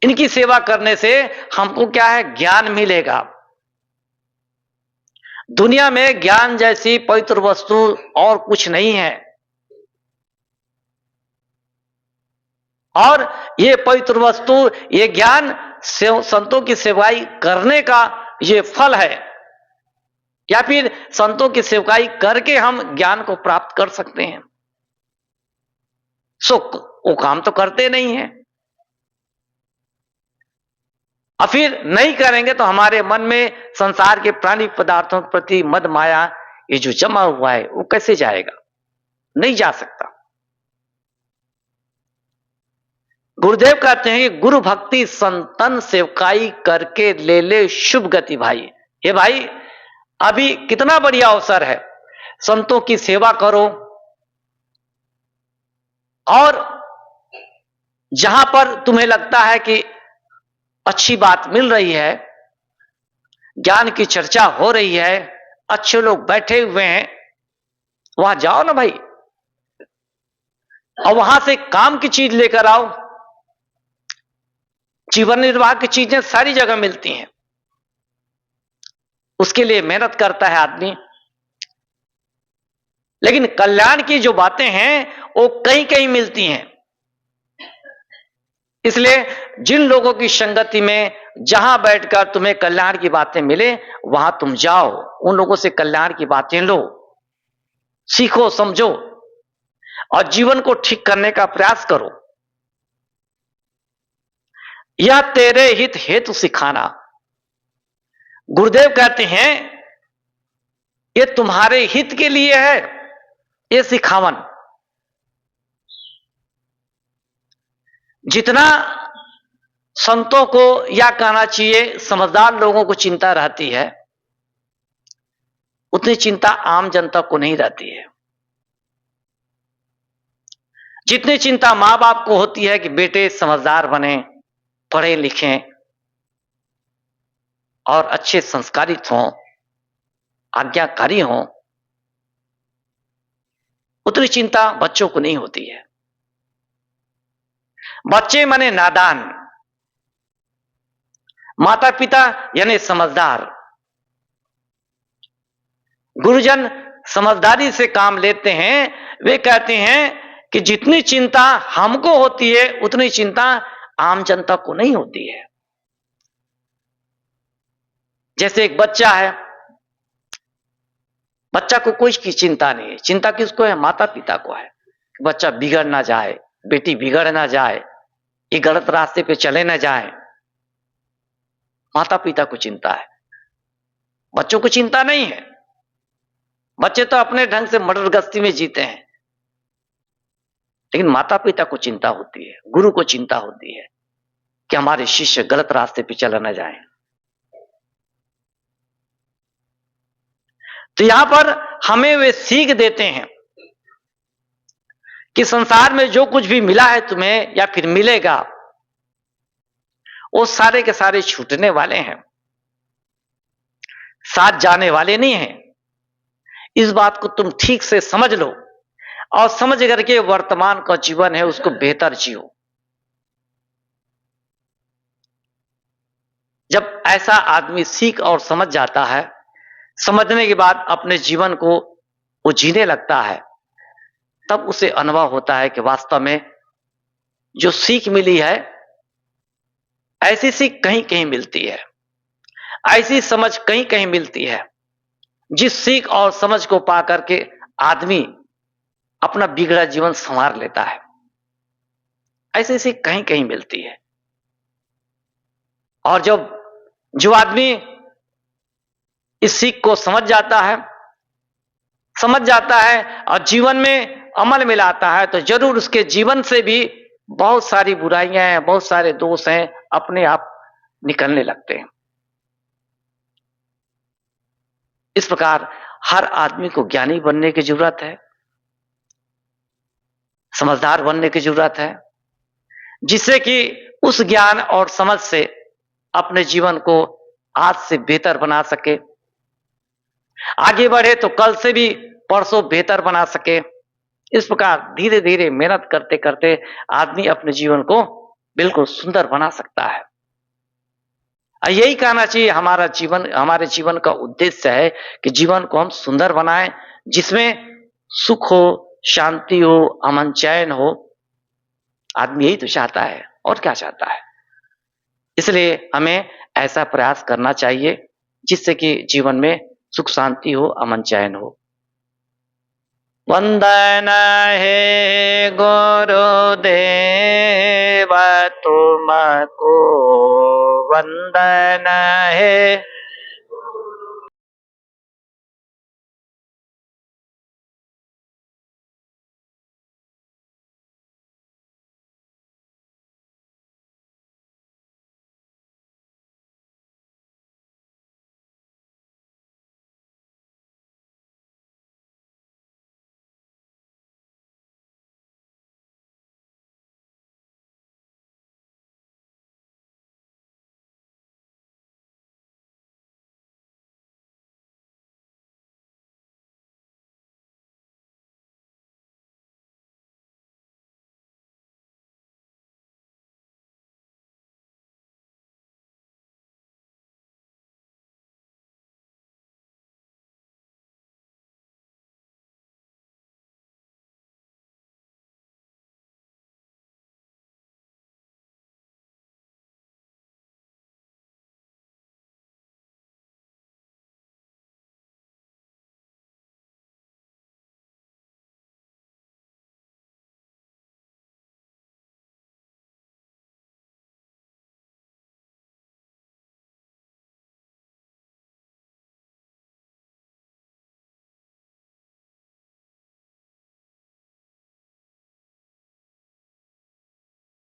इनकी सेवा करने से हमको क्या है? ज्ञान मिलेगा। दुनिया में ज्ञान जैसी पवित्र वस्तु और कुछ नहीं है, और ये पवित्र वस्तु, ये ज्ञान संतों की सेवाई करने का ये फल है, या फिर संतों की सेवकाई करके हम ज्ञान को प्राप्त कर सकते हैं। सो वो काम तो करते नहीं है, और फिर नहीं करेंगे तो हमारे मन में संसार के प्राणी पदार्थों के प्रति मद माया ये जो जमा हुआ है वो कैसे जाएगा? नहीं जा सकता। गुरुदेव कहते हैं कि गुरु भक्ति संतन सेवकाई करके ले ले शुभ गति भाई। ये भाई अभी कितना बढ़िया अवसर है, संतों की सेवा करो, और जहां पर तुम्हें लगता है कि अच्छी बात मिल रही है, ज्ञान की चर्चा हो रही है, अच्छे लोग बैठे हुए हैं, वहां जाओ ना भाई, और वहां से काम की चीज लेकर आओ। जीवन निर्वाह की चीजें सारी जगह मिलती हैं, उसके लिए मेहनत करता है आदमी, लेकिन कल्याण की जो बातें हैं वो कहीं कहीं मिलती हैं। इसलिए जिन लोगों की संगति में जहां बैठकर तुम्हें कल्याण की बातें मिले वहां तुम जाओ, उन लोगों से कल्याण की बातें लो, सीखो, समझो, और जीवन को ठीक करने का प्रयास करो। यह तेरे हित हेतु सिखाना। गुरुदेव कहते हैं ये तुम्हारे हित के लिए है, ये सिखावन। जितना संतों को, या कहना चाहिए समझदार लोगों को चिंता रहती है, उतनी चिंता आम जनता को नहीं रहती है। जितनी चिंता मां बाप को होती है कि बेटे समझदार बने, पढ़े लिखें और अच्छे संस्कारित हों, आज्ञाकारी हों, उतनी चिंता बच्चों को नहीं होती है। बच्चे माने नादान, माता पिता यानी समझदार। गुरुजन समझदारी से काम लेते हैं। वे कहते हैं कि जितनी चिंता हमको होती है उतनी चिंता आम जनता को नहीं होती है। जैसे एक बच्चा है, बच्चा को कोई की चिंता नहीं है। चिंता किसको है? माता पिता को है। बच्चा बिगड़ ना जाए, बेटी बिगड़ ना जाए, ये गलत रास्ते पे चले ना जाए, माता पिता को चिंता है। बच्चों को चिंता नहीं है, बच्चे तो अपने ढंग से मटर गश्ती में जीते हैं, लेकिन माता पिता को चिंता होती है, गुरु को चिंता होती है कि हमारे शिष्य गलत रास्ते पे चला ना जाए। तो यहां पर हमें वे सीख देते हैं कि संसार में जो कुछ भी मिला है तुम्हें या फिर मिलेगा, वो सारे के सारे छूटने वाले हैं, साथ जाने वाले नहीं हैं। इस बात को तुम ठीक से समझ लो, और समझ करके वर्तमान का जीवन है उसको बेहतर जियो। जब ऐसा आदमी सीख और समझ जाता है, समझने के बाद अपने जीवन को वो जीने लगता है, तब उसे अनुभव होता है कि वास्तव में जो सीख मिली है, ऐसी सीख कहीं कहीं मिलती है, ऐसी समझ कहीं कहीं मिलती है, जिस सीख और समझ को पा करके आदमी अपना बिगड़ा जीवन संवार लेता है। ऐसी सीख कहीं कहीं मिलती है। और जब जो आदमी इस सीख को समझ जाता है और जीवन में अमल में लाता है, तो जरूर उसके जीवन से भी बहुत सारी बुराइयां हैं, बहुत सारे दोष हैं, अपने आप निकलने लगते हैं। इस प्रकार हर आदमी को ज्ञानी बनने की जरूरत है, समझदार बनने की जरूरत है, जिससे कि उस ज्ञान और समझ से अपने जीवन को आज से बेहतर बना सके, आगे बढ़े तो कल से भी परसों बेहतर बना सके। इस प्रकार धीरे धीरे मेहनत करते करते आदमी अपने जीवन को बिल्कुल सुंदर बना सकता है। यही कहना चाहिए, हमारे जीवन का उद्देश्य है कि जीवन को हम सुंदर बनाएं, जिसमें सुख हो, शांति हो, अमन चैन हो। आदमी यही तो चाहता है, और क्या चाहता है। इसलिए हमें ऐसा प्रयास करना चाहिए जिससे कि जीवन में सुख शांति हो, अमन चैन हो। वंदन हे गुरुदेव तुमको, वंदन हे